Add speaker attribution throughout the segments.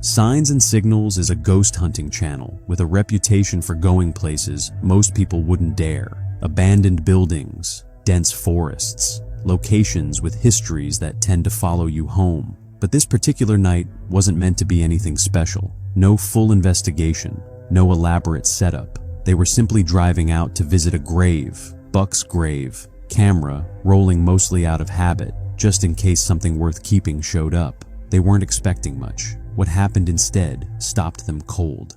Speaker 1: Signs and Signals is a ghost hunting channel with a reputation for going places most people wouldn't dare. Abandoned buildings, dense forests, locations with histories that tend to follow you home. But this particular night wasn't meant to be anything special. No full investigation, no elaborate setup. They were simply driving out to visit a grave, Buck's grave, camera rolling mostly out of habit, just in case something worth keeping showed up. They weren't expecting much. What happened instead stopped them cold.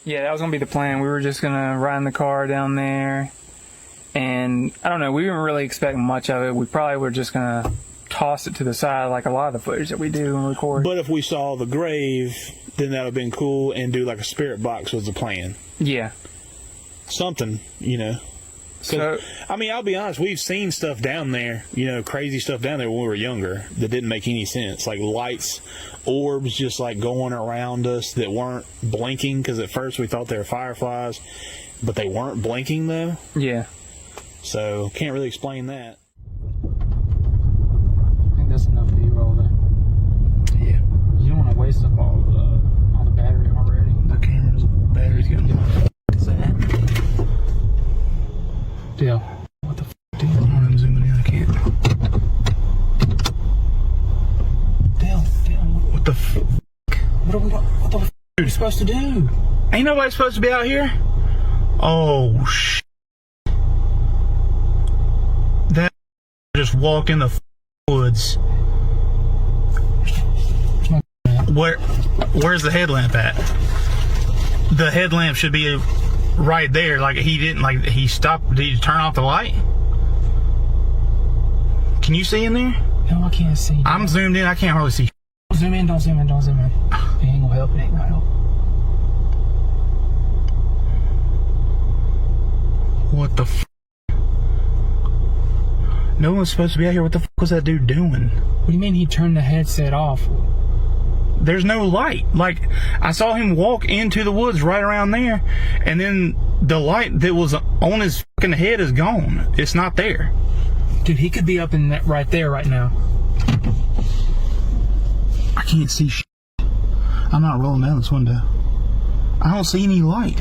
Speaker 2: Yeah, that was going to be the plan. We were just going to ride in the car down there. And I don't know, we didn't really expect much of it. We probably were just going to toss it to the side like a lot of the footage that we do and record.
Speaker 3: But if we saw the grave, then that would have been cool, and do like a spirit box was the plan.
Speaker 2: Yeah.
Speaker 3: Something, you know. So, I mean, I'll be honest, we've seen stuff down there, you know, crazy stuff down there when we were younger that didn't make any sense. Like lights, orbs just like going around us that weren't blinking, because at first we thought they were fireflies, but they weren't blinking though.
Speaker 2: Yeah.
Speaker 3: So, can't really explain that.
Speaker 2: I think that's enough B-roll there.
Speaker 3: Yeah.
Speaker 2: You don't want to waste up all the battery already.
Speaker 3: The camera's battery's getting... What is that?
Speaker 2: Deal.
Speaker 3: What the f***, dude? I'm zooming in, I can't. Dale, what the f***?
Speaker 2: What the f*** are you supposed to do?
Speaker 3: Ain't nobody supposed to be out here? Oh, sh**. That just walk in the woods. Where's the headlamp at? The headlamp should be right there. Like he didn't, like he stopped. Did he turn off the light? Can you see in there?
Speaker 2: No, I can't see.
Speaker 3: I'm zoomed in. I can't hardly see.
Speaker 2: Don't zoom in. It ain't gonna help.
Speaker 3: What the f***? No one's supposed to be out here. What the f*** was that dude doing?
Speaker 2: What do you mean he turned the headset off?
Speaker 3: There's no light. Like, I saw him walk into the woods right around there, and then the light that was on his fucking head is gone. It's not there.
Speaker 2: Dude, he could be up in that right there right now.
Speaker 3: I can't see shit. I'm not rolling down this window. I don't see any light.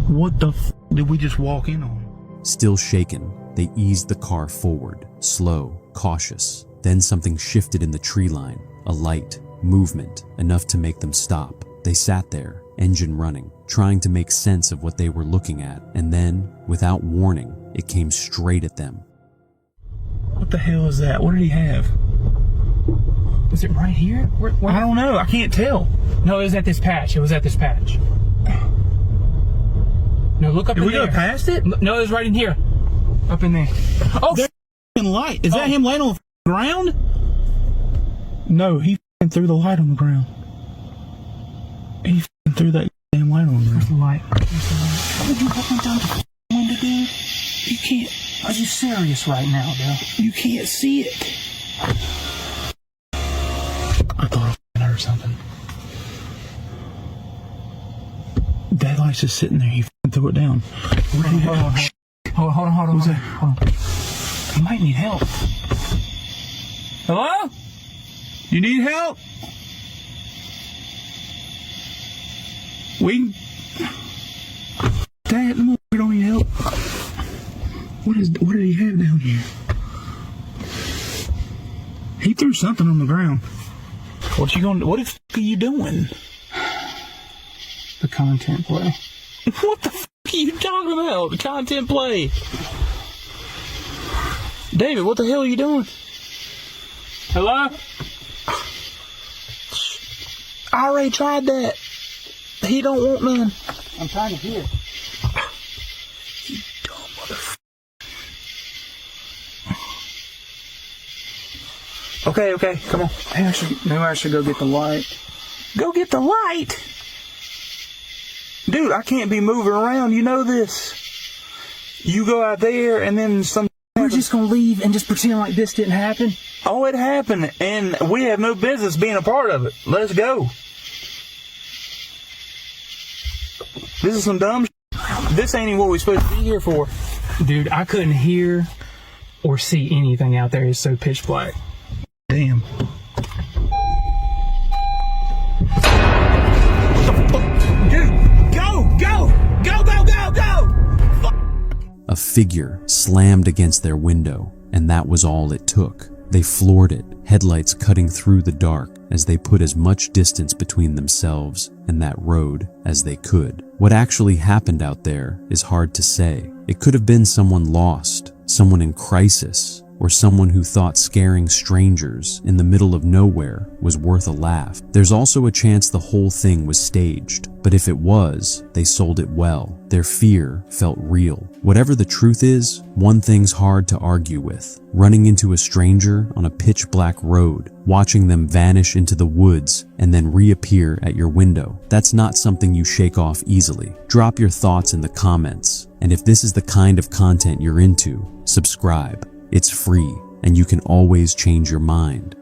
Speaker 3: What the f*** did we just walk in on?
Speaker 1: Still shaken, they eased the car forward, slow, cautious. Then something shifted in the tree line, a light, movement, enough to make them stop. They sat there, engine running, trying to make sense of what they were looking at, and then, without warning, it came straight at them.
Speaker 3: What the hell is that? What did he have?
Speaker 2: Was it right here? Where?
Speaker 3: I don't know. I can't tell.
Speaker 2: No, it was at this patch. No, look up in there.
Speaker 3: Did we go past it?
Speaker 2: No, it was right in here. Up in there. Oh,
Speaker 3: there's light. Is that him laying on the ground? No, he threw the light on the ground. He threw that damn light on the ground.
Speaker 2: Where's the light?
Speaker 3: How would you open down the window, dude? You can't.
Speaker 2: Are you serious right now, Bill?
Speaker 3: You can't see it. I thought I heard something. That light's just sitting there. He threw it down.
Speaker 2: Hold on.
Speaker 3: What's that?
Speaker 2: Hold on. He might need help. Hello?
Speaker 3: You need help? Dad, we don't need help. What did he have down here? He threw something on the ground. What the f*** are you doing?
Speaker 2: The content play.
Speaker 3: What the f*** are you talking about? The content play. David, what the hell are you doing?
Speaker 2: Hello?
Speaker 3: I already tried that. He don't want none.
Speaker 2: I'm trying to hear.
Speaker 3: You dumb motherfucker. Okay, come on.
Speaker 2: Maybe I should go get the light.
Speaker 3: Go get the light? Dude, I can't be moving around. You know this. You go out there and then some...
Speaker 2: We're just going to leave and just pretend like this didn't happen?
Speaker 3: Oh, it happened, and we have no business being a part of it. Let's go. This is some dumb shit. This ain't even what we're supposed to be here for.
Speaker 2: Dude, I couldn't hear or see anything out there. It's so pitch black.
Speaker 4: damn. What the fuck? Dude, go!
Speaker 1: A figure slammed against their window, and that was all it took. They floored it, headlights cutting through the dark as they put as much distance between themselves and that road as they could. What actually happened out there is hard to say. It could have been someone lost, someone in crisis, or someone who thought scaring strangers in the middle of nowhere was worth a laugh. There's also a chance the whole thing was staged, but if it was, they sold it well. Their fear felt real. Whatever the truth is, one thing's hard to argue with. Running into a stranger on a pitch-black road, watching them vanish into the woods and then reappear at your window. That's not something you shake off easily. Drop your thoughts in the comments, and if this is the kind of content you're into, subscribe. It's free, and you can always change your mind.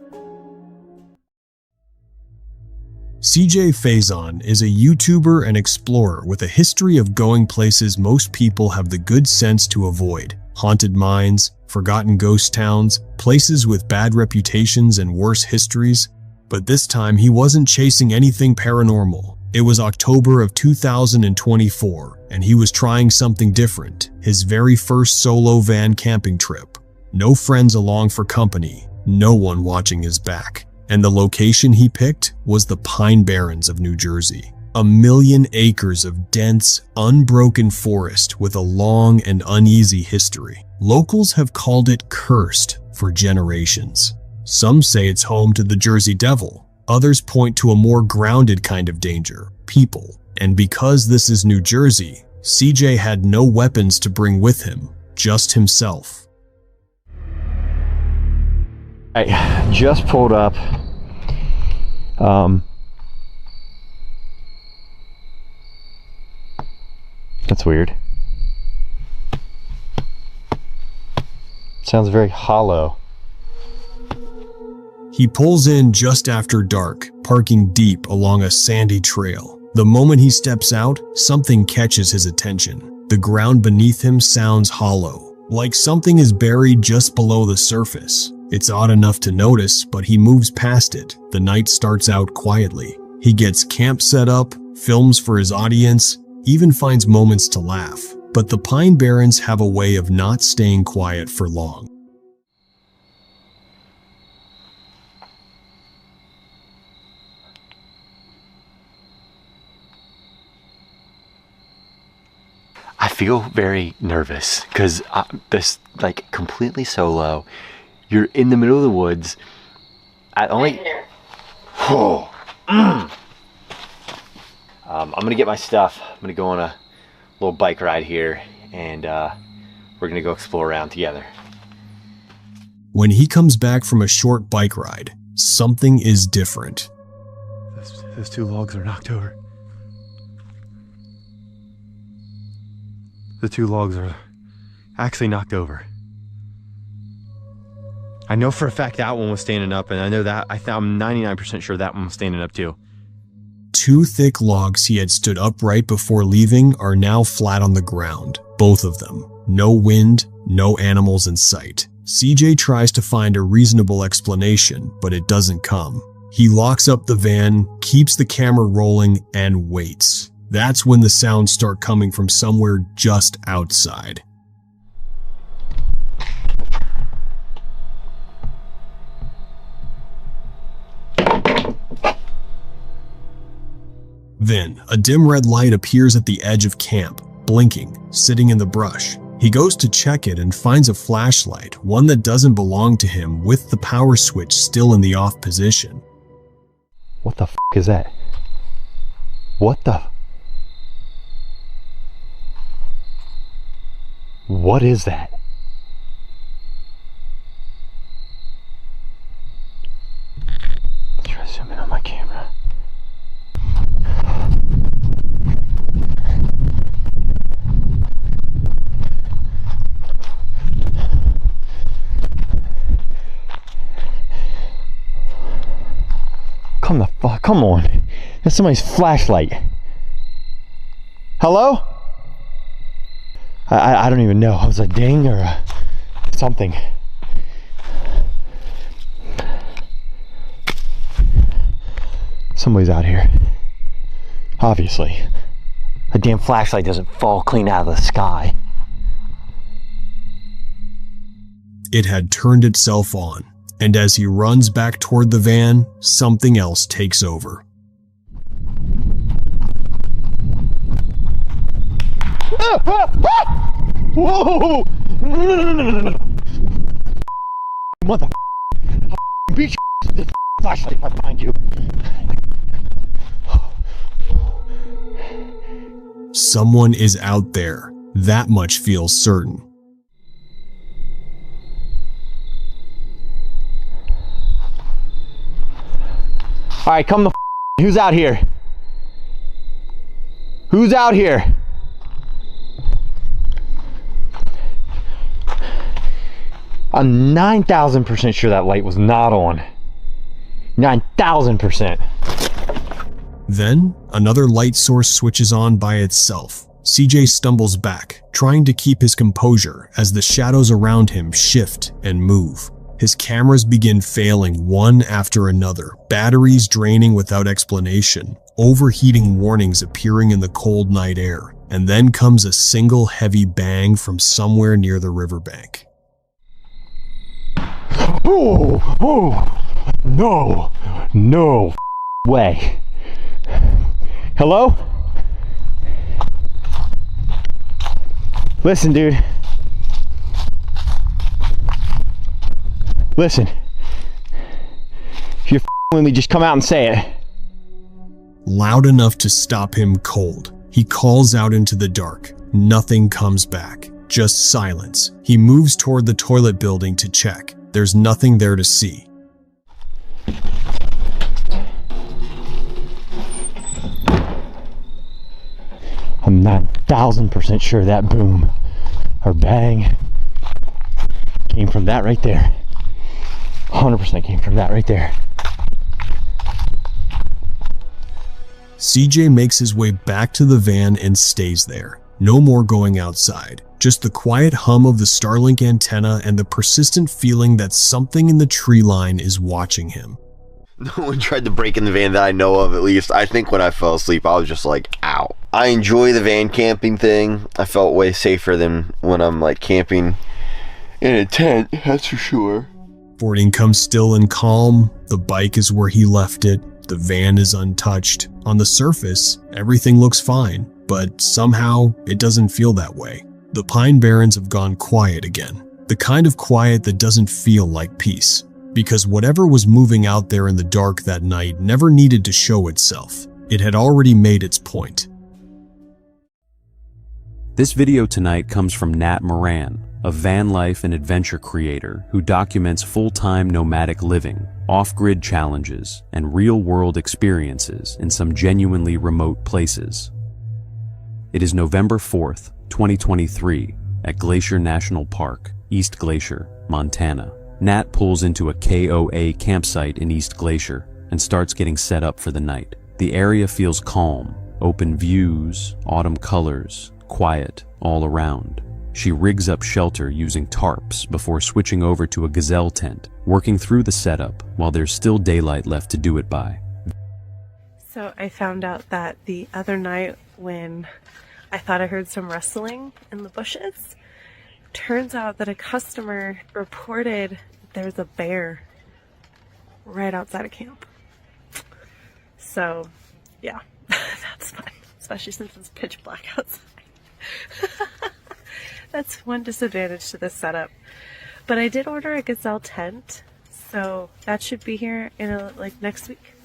Speaker 5: CJ Faison is a YouTuber and explorer with a history of going places most people have the good sense to avoid. Haunted mines, forgotten ghost towns, places with bad reputations and worse histories. But this time he wasn't chasing anything paranormal. It was October of 2024, and he was trying something different. His very first solo van camping trip. No friends along for company, no one watching his back. And the location he picked was the Pine Barrens of New Jersey. 1 million acres of dense, unbroken forest with a long and uneasy history. Locals have called it cursed for generations. Some say it's home to the Jersey Devil. Others point to a more grounded kind of danger, people. And because this is New Jersey, CJ had no weapons to bring with him, just himself.
Speaker 6: I just pulled up. That's weird. Sounds very hollow.
Speaker 5: He pulls in just after dark, parking deep along a sandy trail. The moment he steps out, something catches his attention. The ground beneath him sounds hollow, like something is buried just below the surface. It's odd enough to notice, but he moves past it. The night starts out quietly. He gets camp set up, films for his audience, even finds moments to laugh. But the Pine Barrens have a way of not staying quiet for long.
Speaker 6: I feel very nervous because this, like, completely solo. You're in the middle of the woods. I'm gonna get my stuff. I'm gonna go on a little bike ride here, and we're gonna go explore around together.
Speaker 5: When he comes back from a short bike ride, something is different.
Speaker 7: Those 2 logs are knocked over. The 2 logs are actually knocked over. I know for a fact that one was standing up, and I know that I'm 99% sure that one was standing up too.
Speaker 5: 2 thick logs he had stood upright before leaving are now flat on the ground, both of them. No wind, no animals in sight. CJ tries to find a reasonable explanation, but it doesn't come. He locks up the van, keeps the camera rolling, and waits. That's when the sounds start coming from somewhere just outside. Then, a dim red light appears at the edge of camp, blinking, sitting in the brush. He goes to check it and finds a flashlight, one that doesn't belong to him, with the power switch still in the off position.
Speaker 6: What the f is that? What is that? Let's try to zoom in on my camera. Come on. That's somebody's flashlight. Hello? I don't even know. It was a ding or something. Somebody's out here. Obviously. A damn flashlight doesn't fall clean out of the sky.
Speaker 5: It had turned itself on, and as he runs back toward the van, something else takes over.
Speaker 6: Whoa! No. Mother beat you with this flashlight if I find you.
Speaker 5: Someone is out there. That much feels certain.
Speaker 6: Alright, come the who's out here? Who's out here? I'm 9,000% sure that light was not on. 9,000%.
Speaker 5: Then, another light source switches on by itself. CJ stumbles back, trying to keep his composure as the shadows around him shift and move. His cameras begin failing one after another, batteries draining without explanation, overheating warnings appearing in the cold night air, and then comes a single heavy bang from somewhere near the riverbank.
Speaker 6: No way. Hello? Listen, dude. Listen. If you're with me, just come out and say it.
Speaker 5: Loud enough to stop him cold. He calls out into the dark. Nothing comes back. Just silence. He moves toward the toilet building to check. There's nothing there to see.
Speaker 6: I'm 9,000% sure that boom or bang came from that right there. 100% came from that right there.
Speaker 5: CJ makes his way back to the van and stays there. No more going outside. Just the quiet hum of the Starlink antenna and the persistent feeling that something in the tree line is watching him.
Speaker 8: No one tried to break in the van that I know of, at least. I think when I fell asleep, I was just like, ow. I enjoy the van camping thing. I felt way safer than when I'm like camping in a tent, that's for sure.
Speaker 5: Boarding comes still and calm. The bike is where he left it. The van is untouched. On the surface, everything looks fine, but somehow it doesn't feel that way. The Pine Barrens have gone quiet again. The kind of quiet that doesn't feel like peace. Because whatever was moving out there in the dark that night never needed to show itself. It had already made its point.
Speaker 1: This video tonight comes from Nat Moran, a van life and adventure creator who documents full-time nomadic living, off-grid challenges, and real-world experiences in some genuinely remote places. It is November 4th, 2023, at Glacier National Park, East Glacier, Montana. Nat pulls into a KOA campsite in East Glacier and starts getting set up for the night. The area feels calm, open views, autumn colors, quiet all around. She rigs up shelter using tarps before switching over to a gazelle tent, working through the setup while there's still daylight left to do it by.
Speaker 9: So I found out that the other night when I thought I heard some rustling in the bushes, turns out that a customer reported there's a bear right outside of camp. So, yeah, that's fun, especially since it's pitch black outside. That's one disadvantage to this setup. But I did order a gazelle tent, so that should be here in next week.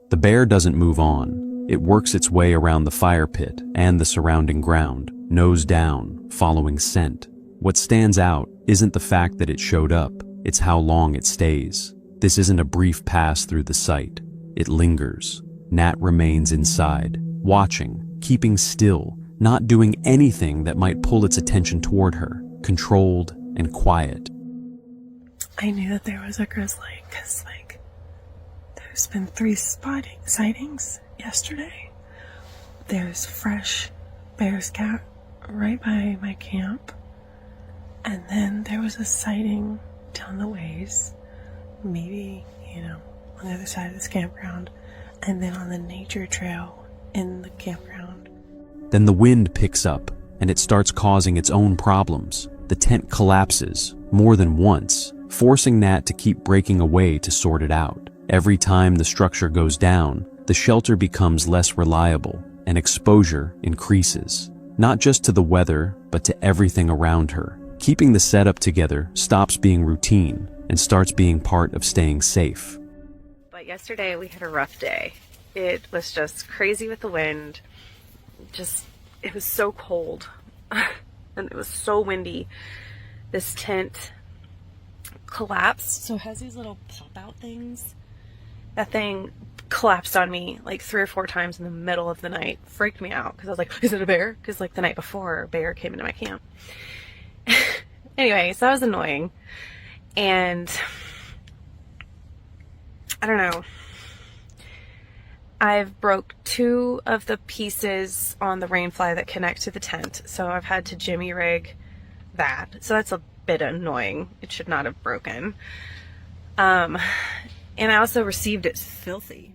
Speaker 1: The bear doesn't move on. It works its way around the fire pit and the surrounding ground, nose down, following scent. What stands out isn't the fact that it showed up, it's how long it stays. This isn't a brief pass through the site. It lingers. Nat remains inside, watching, keeping still, not doing anything that might pull its attention toward her, controlled and quiet.
Speaker 9: I knew that there was a grizzly because, there's been 3 sightings yesterday. There's fresh bear scat right by my camp. And then there was a sighting down the ways, maybe, on the other side of this campground. and then on the nature trail in the campground.
Speaker 1: Then the wind picks up, and it starts causing its own problems. The tent collapses more than once, forcing Nat to keep breaking away to sort it out. Every time the structure goes down, the shelter becomes less reliable, and exposure increases. Not just to the weather, but to everything around her. Keeping the setup together stops being routine and starts being part of staying safe.
Speaker 9: But yesterday we had a rough day. It was just crazy with the wind. It was so cold and it was so windy. This tent collapsed, so it has these little pop-out things. That thing collapsed on me like 3 or 4 times in the middle of the night. Freaked me out because I was like, is it a bear? Because like the night before, a bear came into my camp. Anyway, so that was annoying. And I don't know. I've broke 2 of the pieces on the rainfly that connect to the tent, so I've had to jimmy rig that. So that's a bit annoying. It should not have broken. And I also received it filthy.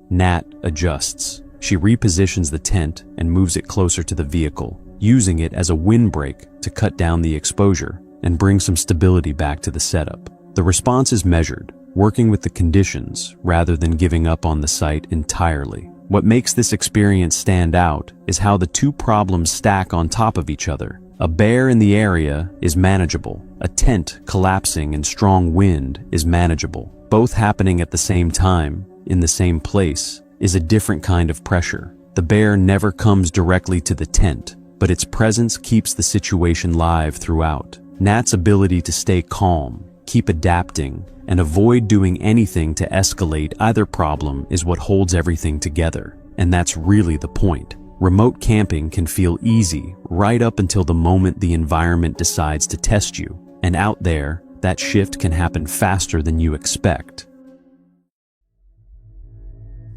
Speaker 1: Nat adjusts. She repositions the tent and moves it closer to the vehicle, using it as a windbreak to cut down the exposure and bring some stability back to the setup. The response is measured, working with the conditions rather than giving up on the site entirely. What makes this experience stand out is how the 2 problems stack on top of each other. A bear in the area is manageable. A tent collapsing in strong wind is manageable. Both happening at the same time, in the same place, is a different kind of pressure. The bear never comes directly to the tent, but its presence keeps the situation live throughout. Nat's ability to stay calm, keep adapting, and avoid doing anything to escalate either problem is what holds everything together. And that's really the point. Remote camping can feel easy right up until the moment the environment decides to test you. And out there, that shift can happen faster than you expect.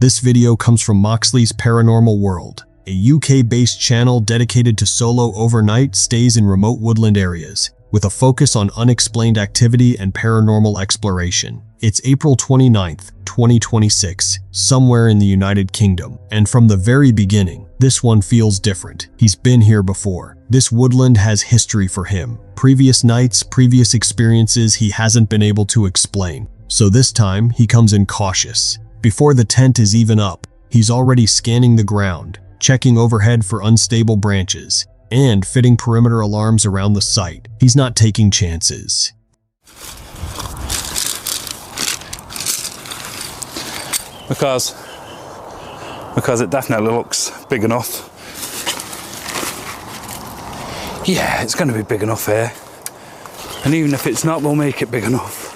Speaker 5: This video comes from Moxley's Paranormal World, a UK-based channel dedicated to solo overnight stays in remote woodland areas, with a focus on unexplained activity and paranormal exploration. It's April 29th, 2026, somewhere in the United Kingdom, and from the very beginning, this one feels different. He's been here before. This woodland has history for him. Previous nights, previous experiences he hasn't been able to explain. So this time, he comes in cautious. Before the tent is even up, he's already scanning the ground, checking overhead for unstable branches, and fitting perimeter alarms around the site. He's not taking chances.
Speaker 10: Because it definitely looks big enough. Yeah, it's going to be big enough here. And even if it's not, we'll make it big enough.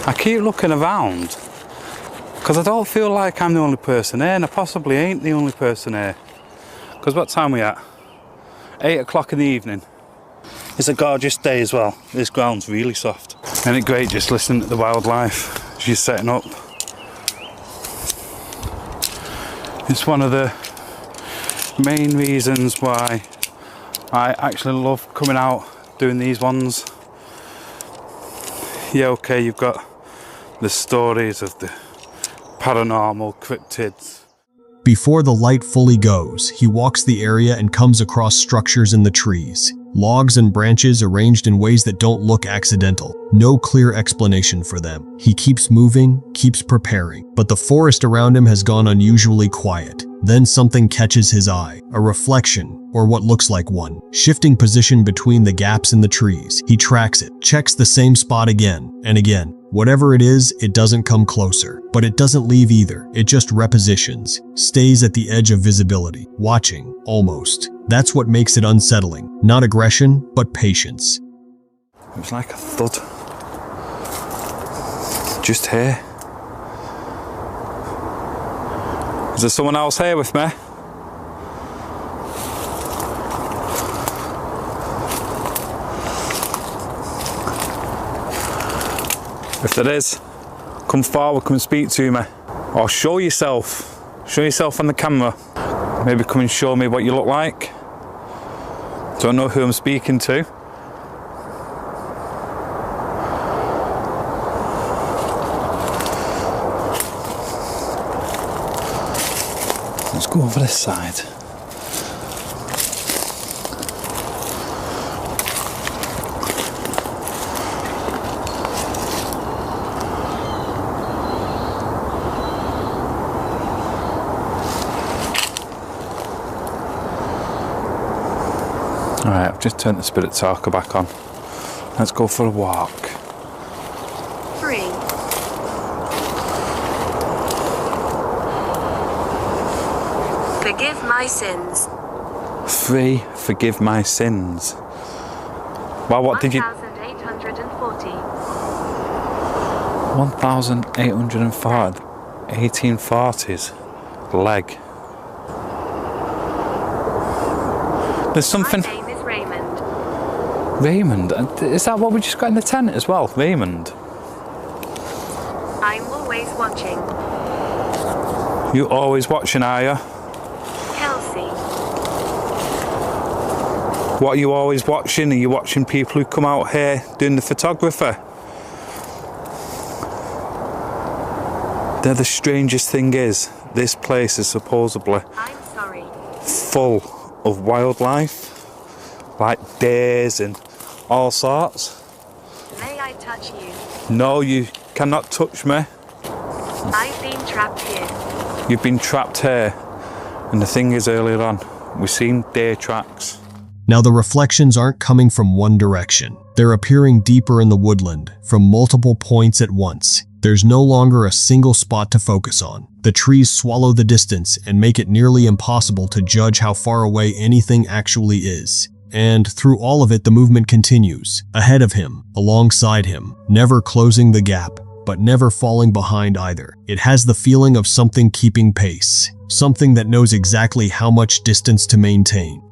Speaker 10: I keep looking around because I don't feel like I'm the only person here, and I possibly ain't the only person here. Because what time are we at? 8 o'clock in the evening. It's a gorgeous day as well. This ground's really soft. Isn't it great just listening to the wildlife? She's setting up. It's one of the main reasons why I actually love coming out doing these ones. Yeah, okay, you've got the stories of the paranormal cryptids.
Speaker 5: Before the light fully goes, he walks the area and comes across structures in the trees. Logs and branches arranged in ways that don't look accidental. No clear explanation for them. He keeps moving, keeps preparing, but the forest around him has gone unusually quiet. Then something catches his eye, a reflection, or what looks like one. Shifting position between the gaps in the trees, he tracks it, checks the same spot again and again. Whatever it is, it doesn't come closer, but it doesn't leave either. It just repositions, stays at the edge of visibility, watching, almost. That's what makes it unsettling. Not aggression, but patience.
Speaker 10: It was like a thud. Just here. Is there someone else here with me? If there is, come forward, come and speak to me. Or show yourself. Show yourself on the camera. Maybe come and show me what you look like. Don't know who I'm speaking to. Let's go over this side. Alright, I've just turned the spirit talker back on. Let's go for a walk.
Speaker 11: 3. Forgive my sins.
Speaker 10: 3. Forgive my sins. Well, what did you...
Speaker 11: 1,840.
Speaker 10: 1,840. 1840s. Leg. There's something...
Speaker 11: My name is Raymond.
Speaker 10: Raymond? Is that what we just got in the tent as well? Raymond?
Speaker 11: I'm always watching.
Speaker 10: You always watching, are you?
Speaker 11: Kelsey.
Speaker 10: What are you always watching? Are you watching people who come out here doing the photographer? The strangest thing is, this place is supposedly
Speaker 11: I'm sorry.
Speaker 10: full of wildlife, like deers and all sorts.
Speaker 11: May I touch you?
Speaker 10: No, you cannot touch me.
Speaker 11: I've been trapped here.
Speaker 10: You've been trapped here. And the thing is, earlier on, we've seen deer tracks.
Speaker 5: Now the reflections aren't coming from one direction. They're appearing deeper in the woodland, from multiple points at once. There's no longer a single spot to focus on. The trees swallow the distance and make it nearly impossible to judge how far away anything actually is. And through all of it, the movement continues. Ahead of him, alongside him, never closing the gap, but never falling behind either. It has the feeling of something keeping pace. Something that knows exactly how much distance to maintain.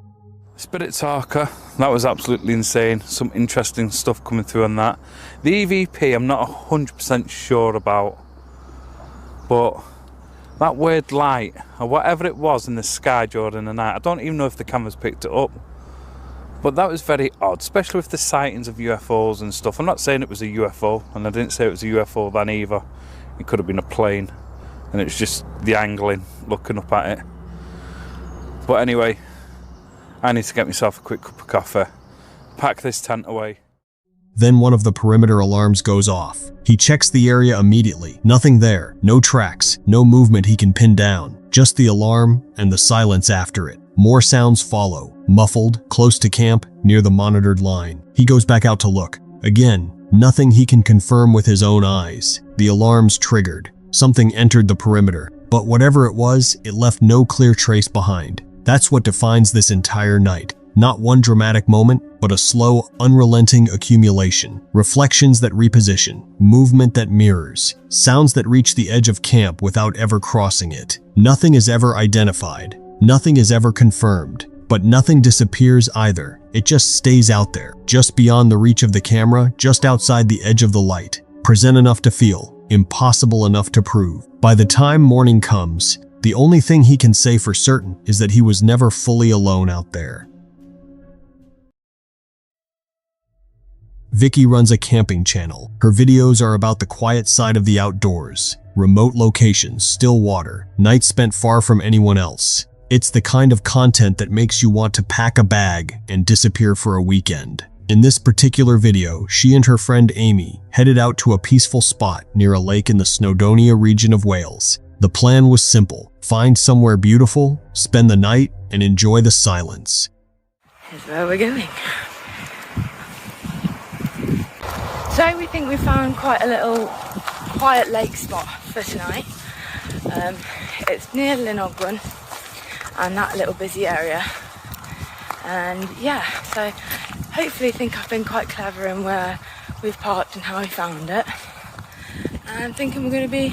Speaker 10: Spirit Talker, that was absolutely insane. Some interesting stuff coming through on that. The EVP, I'm not 100% sure about. But that weird light, or whatever it was in the sky during the night, I don't even know if the cameras picked it up. But that was very odd, especially with the sightings of UFOs and stuff. I'm not saying it was a UFO, and I didn't say it was a UFO then either. It could have been a plane, and it's just the angling, looking up at it. But anyway, I need to get myself a quick cup of coffee, pack this tent away.
Speaker 5: Then one of the perimeter alarms goes off. He checks the area immediately. Nothing there, no tracks, no movement he can pin down. Just the alarm and the silence after it. More sounds follow, muffled, close to camp, near the monitored line. He goes back out to look. Again, nothing he can confirm with his own eyes. The alarm's triggered. Something entered the perimeter. But whatever it was, it left no clear trace behind. That's what defines this entire night. Not one dramatic moment, but a slow, unrelenting accumulation. Reflections that reposition, movement that mirrors, sounds that reach the edge of camp without ever crossing it. Nothing is ever identified. Nothing is ever confirmed. But nothing disappears either. It just stays out there, just beyond the reach of the camera, just outside the edge of the light. Present enough to feel, impossible enough to prove. By the time morning comes, the only thing he can say for certain is that he was never fully alone out there. Vicky runs a camping channel. Her videos are about the quiet side of the outdoors, remote locations, still water, nights spent far from anyone else. It's the kind of content that makes you want to pack a bag and disappear for a weekend. In this particular video, she and her friend Amy headed out to a peaceful spot near a lake in the Snowdonia region of Wales. The plan was simple: find somewhere beautiful, spend the night, and enjoy the silence.
Speaker 12: Here's where we're going. So we think we found quite a little quiet lake spot for tonight. It's near Llanogwan and that little busy area. And yeah, so hopefully think I've been quite clever in where we've parked and how we found it. And thinking we're going to be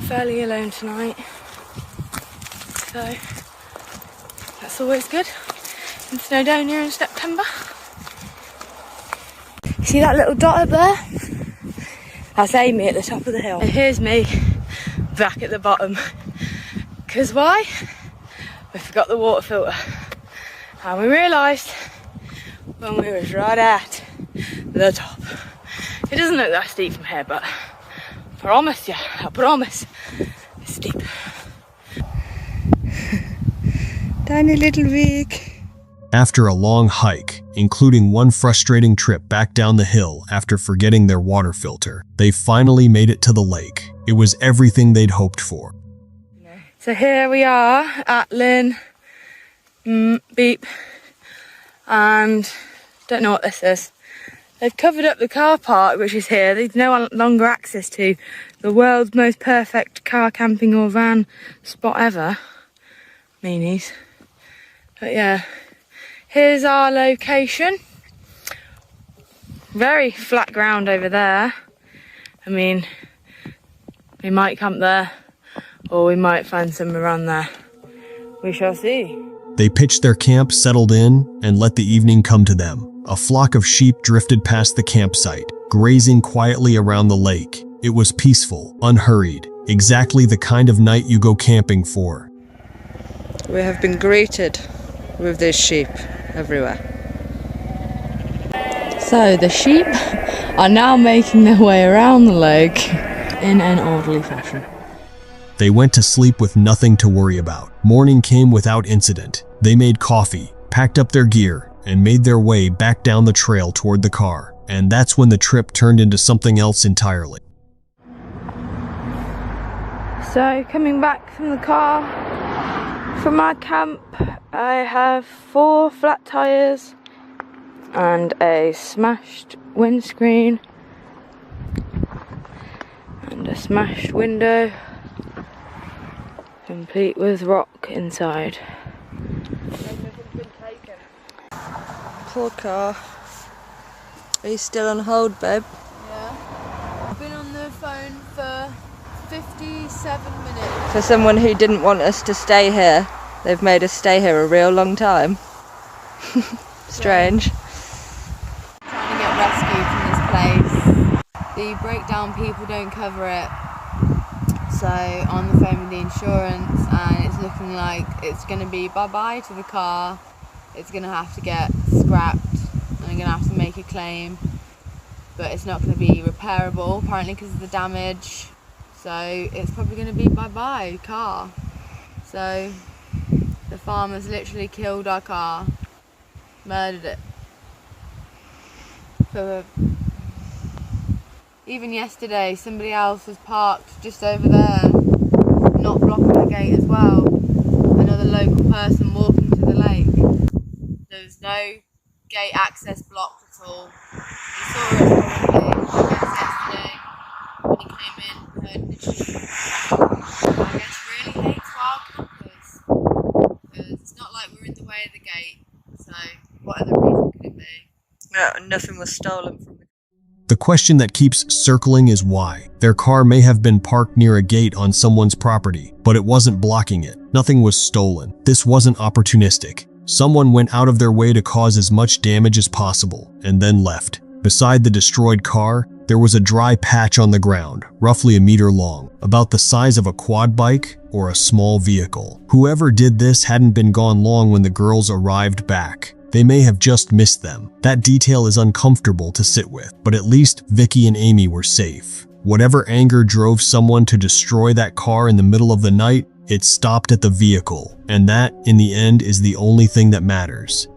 Speaker 12: fairly alone tonight. So that's always good in Snowdonia in September. See that little dot up there? That's Amy at the top of the hill. And here's me back at the bottom. Because why? We forgot the water filter. And we realised when we was right at the top. It doesn't look that steep from here, but I promise you, I promise, it's steep.
Speaker 13: Tiny little week.
Speaker 5: After a long hike, including one frustrating trip back down the hill after forgetting their water filter, they finally made it to the lake. It was everything they'd hoped for.
Speaker 12: So here we are at Lynn Beep, and don't know what this is. They've covered up the car park which is here. There's no longer access to the world's most perfect car camping or van spot ever. Meanies. But yeah, here's our location. Very flat ground over there. I mean, we might camp there or we might find some around there. We shall see.
Speaker 5: They pitched their camp, settled in, and let the evening come to them. A flock of sheep drifted past the campsite, grazing quietly around the lake. It was peaceful, unhurried, exactly the kind of night you go camping for.
Speaker 13: We have been greeted with these sheep everywhere.
Speaker 12: So the sheep are now making their way around the lake in an orderly fashion.
Speaker 5: They went to sleep with nothing to worry about. Morning came without incident. They made coffee, packed up their gear, and made their way back down the trail toward the car. And that's when the trip turned into something else entirely.
Speaker 12: So coming back from the car, from my camp, I have 4 flat tyres and a smashed windscreen and a smashed window, complete with rock inside.
Speaker 13: Poor car. Are you still on hold, babe?
Speaker 12: Yeah. I've been on the phone for 57 minutes.
Speaker 13: For someone who didn't want us to stay here, they've made us stay here a real long time. Strange.
Speaker 12: Trying to get rescued from this place. The breakdown people don't cover it. So on the phone with the insurance, and it's looking like it's going to be bye-bye to the car. It's going to have to get scrapped and I'm going to have to make a claim, but it's not going to be repairable apparently because of the damage, so it's probably going to be bye-bye car. So the farmers literally killed our car, murdered it. Even yesterday somebody else was parked just over there, not blocking the gate as well, another local person walking to the lake. There's no gate access blocked at all. He saw us probably, yesterday when he came in, heard the sheep. I guess really hates wild campers, because it's not like we're in the way of the gate, so what other reason could it be?
Speaker 13: No, nothing was stolen from the...
Speaker 5: The question that keeps circling is why. Their car may have been parked near a gate on someone's property, but it wasn't blocking it. Nothing was stolen. This wasn't opportunistic. Someone went out of their way to cause as much damage as possible, and then left. Beside the destroyed car, there was a dry patch on the ground, roughly a meter long, about the size of a quad bike or a small vehicle. Whoever did this hadn't been gone long when the girls arrived back. They may have just missed them. That detail is uncomfortable to sit with, but at least Vicky and Amy were safe. Whatever anger drove someone to destroy that car in the middle of the night, it stopped at the vehicle, and that, in the end, is the only thing that matters.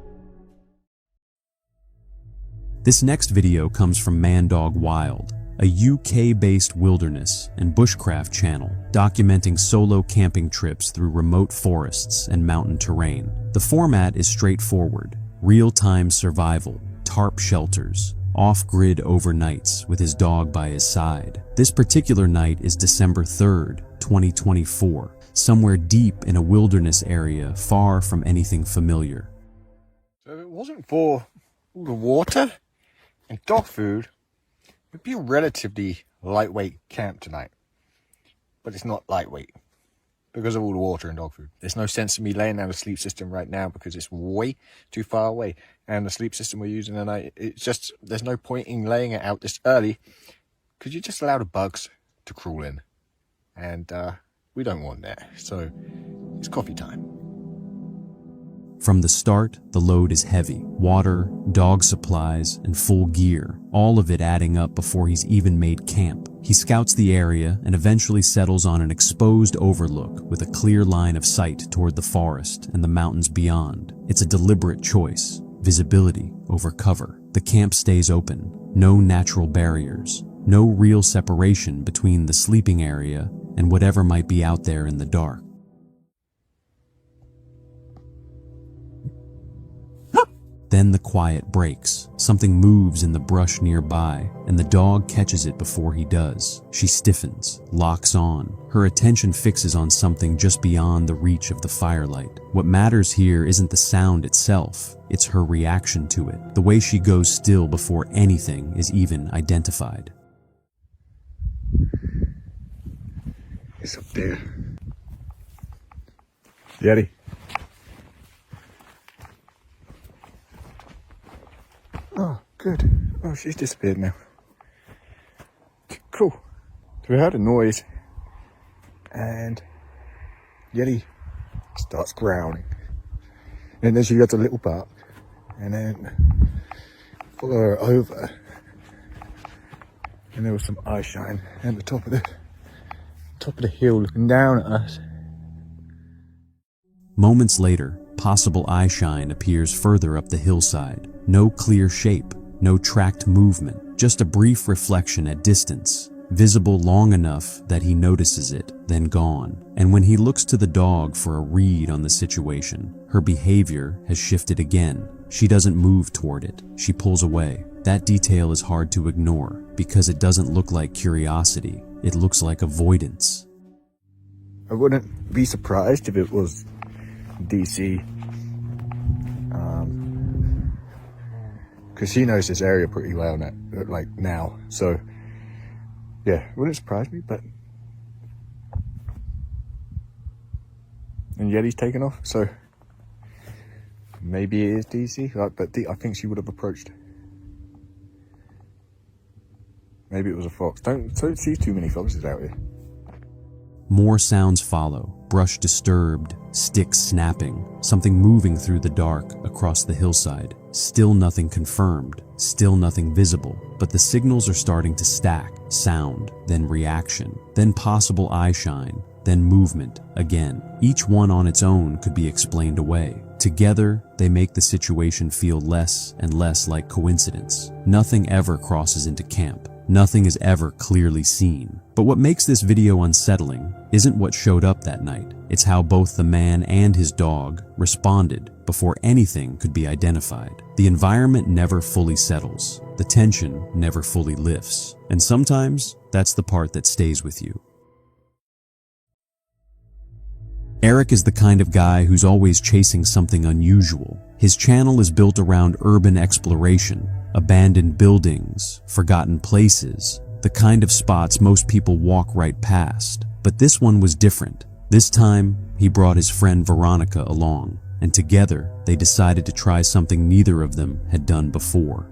Speaker 1: This next video comes from Mandog Wild, a UK-based wilderness and bushcraft channel documenting solo camping trips through remote forests and mountain terrain. The format is straightforward: real-time survival, tarp shelters, off-grid overnights with his dog by his side. This particular night is December 3rd, 2024, somewhere deep in a wilderness area far from anything familiar.
Speaker 14: So if it wasn't for all the water and dog food, it'd be a relatively lightweight camp tonight. But it's not lightweight because of all the water and dog food. There's no sense in me laying down a sleep system right now because it's way too far away. And the sleep system we're using tonight, it's just, there's no point in laying it out this early because you just allow the bugs to crawl in. And we don't want that. So it's coffee time.
Speaker 1: From the start, the load is heavy. Water, dog supplies, and full gear, all of it adding up before he's even made camp. He scouts the area and eventually settles on an exposed overlook with a clear line of sight toward the forest and the mountains beyond. It's a deliberate choice. Visibility over cover. The camp stays open. No natural barriers. No real separation between the sleeping area and whatever might be out there in the dark. Then the quiet breaks. Something moves in the brush nearby, and the dog catches it before he does. She stiffens, locks on. Her attention fixes on something just beyond the reach of the firelight. What matters here isn't the sound itself, it's her reaction to it. The way she goes still before anything is even identified.
Speaker 14: It's up there. Yeti. Oh, good. Oh, she's disappeared now. Cool. So we heard a noise, and Yeti starts growling. And then she gets a little bark, and then follow her over, and there was some eye shine at the top of the hill looking down at us.
Speaker 1: Moments later, possible eye shine appears further up the hillside. No clear shape, no tracked movement, just a brief reflection at distance, visible long enough that he notices it, then gone. And when he looks to the dog for a read on the situation, her behavior has shifted again. She doesn't move toward it, she pulls away. That detail is hard to ignore, because it doesn't look like curiosity, it looks like avoidance.
Speaker 14: I wouldn't be surprised if it was DC. Because she knows this area pretty well now. So, yeah, wouldn't surprise me, but... And Yeti's taken off, so... Maybe it is DC, but I think she would have approached. Maybe it was a fox. Don't see too many foxes out here.
Speaker 1: More sounds follow. Brush disturbed, sticks snapping, something moving through the dark across the hillside. Still nothing confirmed, still nothing visible, but the signals are starting to stack. Sound, then reaction, then possible eye shine, then movement again. Each one on its own could be explained away. Together, they make the situation feel less and less like coincidence. Nothing ever crosses into camp. Nothing is ever clearly seen. But what makes this video unsettling isn't what showed up that night. It's how both the man and his dog responded before anything could be identified. The environment never fully settles. The tension never fully lifts. And sometimes, that's the part that stays with you. Eric is the kind of guy who's always chasing something unusual. His channel is built around urban exploration, abandoned buildings, forgotten places, the kind of spots most people walk right past. But this one was different. This time, he brought his friend Veronica along, and together they decided to try something neither of them had done before.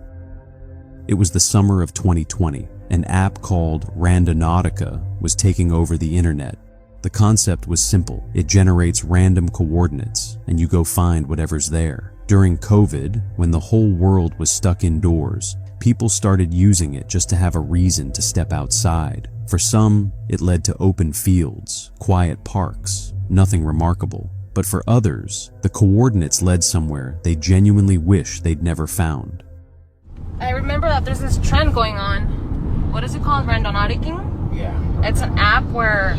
Speaker 1: It was the summer of 2020. An app called Randonautica was taking over the internet. The concept was simple. It generates random coordinates, and you go find whatever's there. During COVID, when the whole world was stuck indoors, people started using it just to have a reason to step outside. For some, it led to open fields, quiet parks, nothing remarkable. But for others, the coordinates led somewhere they genuinely wish they'd never found.
Speaker 15: I remember that there's this trend going on. What is it called? Randonauticing?
Speaker 16: Yeah.
Speaker 15: It's an app where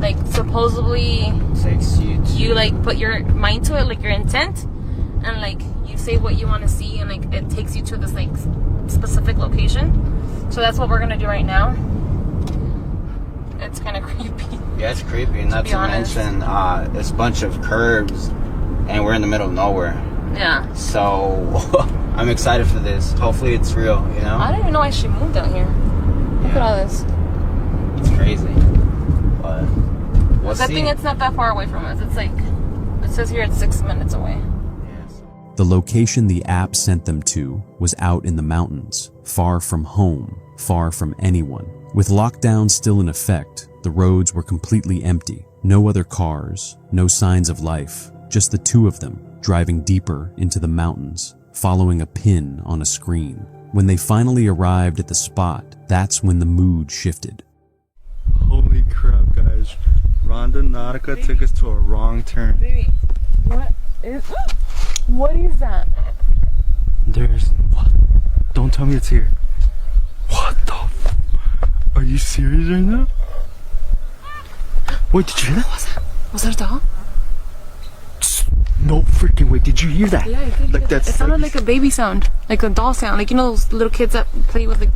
Speaker 15: like supposedly you like put your mind to it, like your intent, and like you say what you want to see, and like it takes you to this like specific location. So that's what we're gonna do right now. It's kind of creepy.
Speaker 16: Yeah, it's creepy, and not to mention it's a bunch of curbs, and we're in the middle of nowhere.
Speaker 15: Yeah.
Speaker 16: So I'm excited for this. Hopefully it's real, you know?
Speaker 15: I don't even know why she moved out here. Look at all this.
Speaker 16: It's crazy. But we'll
Speaker 15: Good thing it's not that far away from us. It's like, it says here it's 6 minutes away.
Speaker 1: The location the app sent them to was out in the mountains, far from home, far from anyone. With lockdown still in effect, the roads were completely empty. No other cars, no signs of life, just the two of them, driving deeper into the mountains, following a pin on a screen. When they finally arrived at the spot, that's when the mood shifted.
Speaker 7: Holy crap, guys. Ronda Nautica took us to a wrong turn.
Speaker 15: Baby, what is that?
Speaker 7: There's... What? Don't tell me it's here. What the f... Are you serious right now? Wait, did you hear that?
Speaker 15: Was that a dog?
Speaker 7: No freaking way, did you hear that?
Speaker 15: Yeah, I did.
Speaker 7: Like that.
Speaker 15: It sounded like a baby sound, like a doll sound, like you know those little kids that play with the...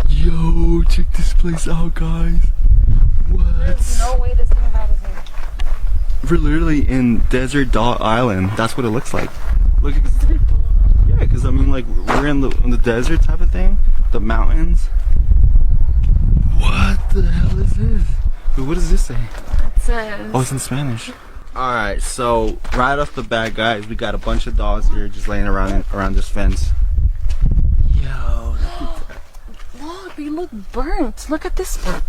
Speaker 7: Yo, check this place out, guys. What?
Speaker 15: There's no way this thing about is here.
Speaker 7: We're literally in Desert Doll Island. That's what it looks like. Look at this. Yeah, because I mean, like, we're in the desert type of thing. The mountains. What the hell is this? Wait, what does this say?
Speaker 15: It says...
Speaker 7: Oh, it's in Spanish. Alright, so right off the bat, guys, we got a bunch of dogs here just laying around this fence. Yo, look at that.
Speaker 15: Look, they look burnt. Look at this one.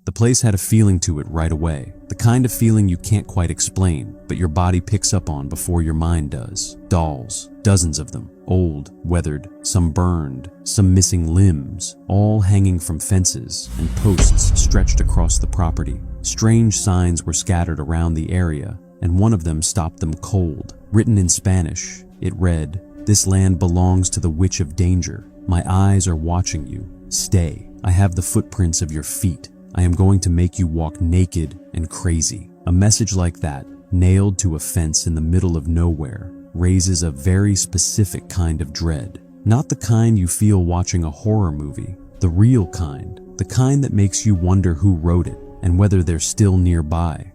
Speaker 1: The place had a feeling to it right away, the kind of feeling you can't quite explain, but your body picks up on before your mind does. Dolls, dozens of them, old, weathered, some burned, some missing limbs, all hanging from fences and posts stretched across the property. Strange signs were scattered around the area, and one of them stopped them cold. Written in Spanish, it read, "This land belongs to the Witch of Danger. My eyes are watching you. Stay. I have the footprints of your feet. I am going to make you walk naked and crazy." A message like that, nailed to a fence in the middle of nowhere, raises a very specific kind of dread. Not the kind you feel watching a horror movie, the real kind, the kind that makes you wonder who wrote it and whether they're still nearby.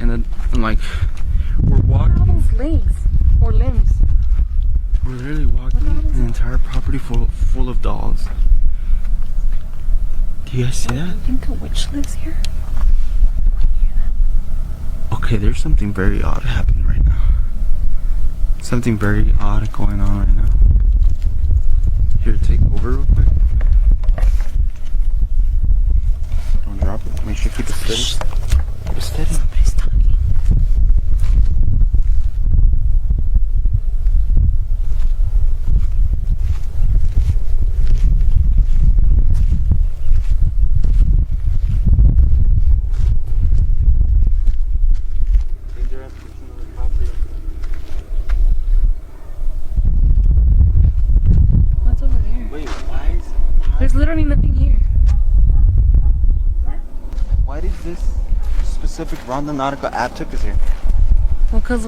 Speaker 7: And then, like, we're walking...
Speaker 15: All those legs or limbs.
Speaker 7: We're literally walking an entire property full of dolls. Do you guys see that?
Speaker 15: Do you think a witch lives here?
Speaker 7: Okay, there's something very odd happening right now. Something very odd going on right now. Here, take over real quick. Don't drop it. Make sure you keep it steady. Keep it steady.
Speaker 15: Somebody's talking. What's over there?
Speaker 7: Wait, why is...
Speaker 15: There's literally nothing here.
Speaker 7: Why did this specific Ronda Nautica app took us here?
Speaker 15: Well, because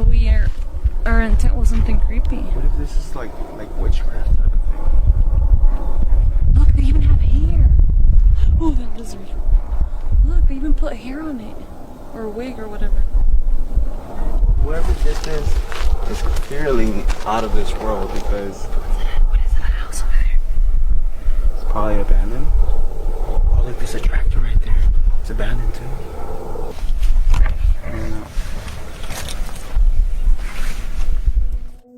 Speaker 15: our intent was something creepy.
Speaker 7: What if this is like witchcraft type of thing?
Speaker 15: Look, they even have hair. Oh, that lizard. Look, they even put hair on it. Or a wig or whatever.
Speaker 7: Whoever did this is clearly out of this world because...
Speaker 15: What is that house over there?
Speaker 7: It's probably abandoned. Oh, look, there's a tractor right there. It's abandoned too. I don't know.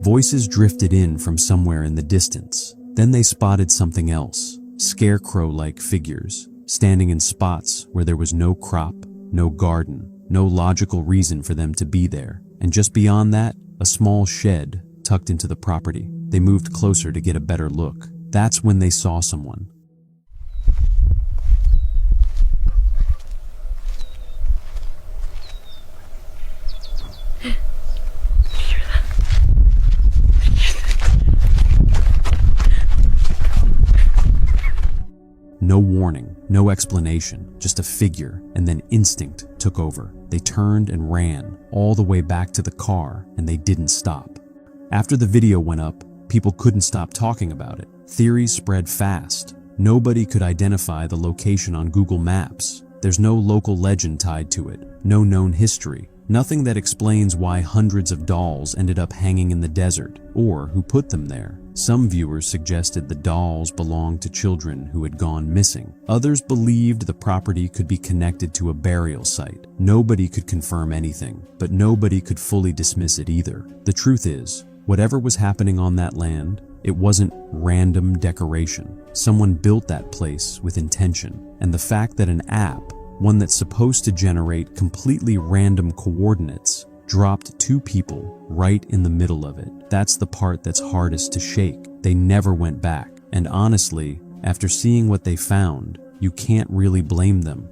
Speaker 1: Voices drifted in from somewhere in the distance. Then they spotted something else, scarecrow-like figures, standing in spots where there was no crop, no garden, no logical reason for them to be there. And just beyond that, a small shed tucked into the property. They moved closer to get a better look. That's when they saw someone. No warning, no explanation, just a figure, and then instinct took over. They turned and ran, all the way back to the car, and they didn't stop. After the video went up, people couldn't stop talking about it. Theories spread fast. Nobody could identify the location on Google Maps. There's no local legend tied to it, no known history, nothing that explains why hundreds of dolls ended up hanging in the desert, or who put them there. Some viewers suggested the dolls belonged to children who had gone missing. Others believed the property could be connected to a burial site. Nobody could confirm anything, but nobody could fully dismiss it either. The truth is, whatever was happening on that land, it wasn't random decoration. Someone built that place with intention, and the fact that an app one that's supposed to generate completely random coordinates, dropped 2 people right in the middle of it. That's the part that's hardest to shake. They never went back. And honestly, after seeing what they found, you can't really blame them.